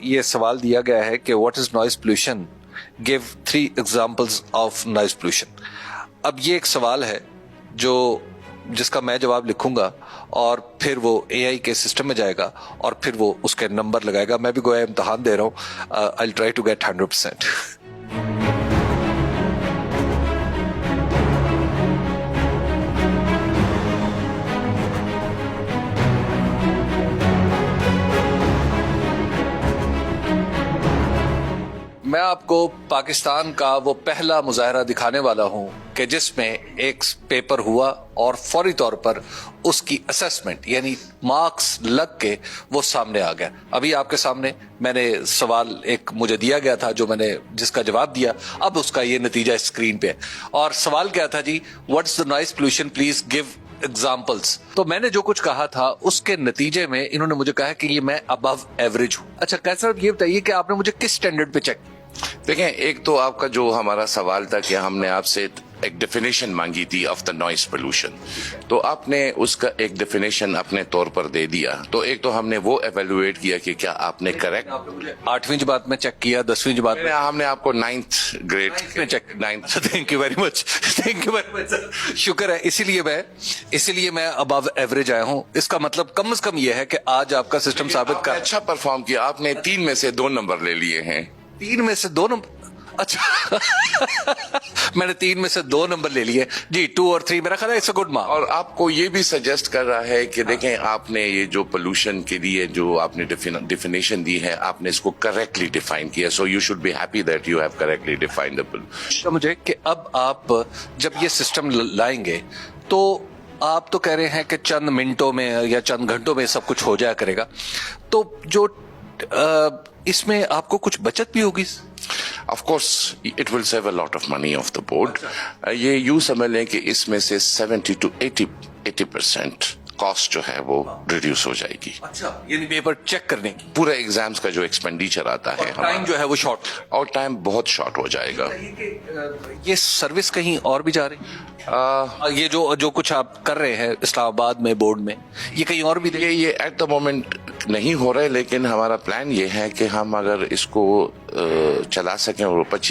یہ سوال دیا گیا ہے کہ what is noise pollution, give 3 examples of noise pollution. اب یہ ایک سوال ہے جو جس کا میں جواب لکھوں گا اور پھر وہ اے آئی کے سسٹم میں جائے گا اور پھر وہ اس کے نمبر لگائے گا. میں بھی گویا امتحان دے رہا ہوں. آئی ول ٹرائی ٹو گیٹ 100%. میں آپ کو پاکستان کا وہ پہلا مظاہرہ دکھانے والا ہوں کہ جس میں ایک پیپر ہوا اور فوری طور پر اس کی اسیسمنٹ یعنی مارکس لگ کے وہ سامنے آ گیا. ابھی آپ کے سامنے میں نے سوال ایک مجھے دیا گیا تھا جو میں نے جس کا جواب دیا. اب اس کا یہ نتیجہ اسکرین پہ ہے اور سوال کیا تھا جی، what is the noise pollution, please give examples. تو میں نے جو کچھ کہا تھا اس کے نتیجے میں انہوں نے مجھے کہا کہ یہ میں ابو ایوریج ہوں. اچھا کیسا، یہ بتائیے کہ آپ نے مجھے کس اسٹینڈرڈ پہ چیک؟ دیکھیں، ایک تو آپ کا جو ہمارا سوال تھا کہ ہم نے آپ سے ایک ڈیفینیشن مانگی تھی آف دا نوائز پولوشن، تو آپ نے اس کا ایک ڈیفینیشن اپنے طور پر دے دیا. تو ایک تو ہم نے وہ ایویلویٹ کیا کہ کیا آپ نے کریکٹ 8ویں جماعت میں چیک کیا، 10ویں جماعت میں ہم نے آپ کو 9th گریڈ میں check. Thank you very much, thank you very much, شکر ہے. اسی لیے میں ابو ایوریج آیا ہوں. اس کا مطلب کم از کم یہ ہے کہ آج آپ کا سسٹم ثابت کر اچھا پرفارم کیا. آپ نے 3 میں سے 2 نمبر لے لیے ہیں. 3 میں سے 2 نمبر؟ اچھا میں نے 3 میں سے 2 نمبر لے لیے جی. 2 اور 3 میرا خیال ہے اٹس اے گڈ مارک. اور آپ کو یہ بھی سجیسٹ کر رہا ہے کہ دیکھیں، آپ نے یہ جو پولوشن کے لیے جو آپ نے ڈیفینیشن دی ہے، آپ نے اس کو کریکٹلی ڈیفائن کیا. So you should be happy that you have correctly defined the pollution. مجھے کہ اب آپ جب یہ سسٹم لائیں گے تو آپ تو کہہ رہے ہیں کہ چند منٹوں میں یا چند گھنٹوں میں سب کچھ ہو جایا کرے گا، تو جو اس میں آپ کو کچھ بچت بھی ہوگی؟ Of course, it will save a lot of money off the board. یہ یوں سمجھ لیں کہ اس میں سے 70 to 80% کاسٹ جو ہے وہ ریڈیوس ہو جائے گی. اچھا، یعنی پیپر چیک کرنے کی پورے ایگزامز کا جو ایکسپینڈیچر آتا ہے، ٹائم جو ہے وہ شارٹ، اور ٹائم بہت شارٹ ہو جائے گا. یہ سروس کہیں اور بھی جا رہی؟ یہ جو کچھ آپ کر رہے ہیں اسلام آباد میں بورڈ میں، یہ کہیں اور بھی یہ ایٹ دا مومنٹ نہیں ہو رہا ہے، لیکن ہمارا پلان یہ ہے کہ ہم اگر اس کو چلا سکیں اور 25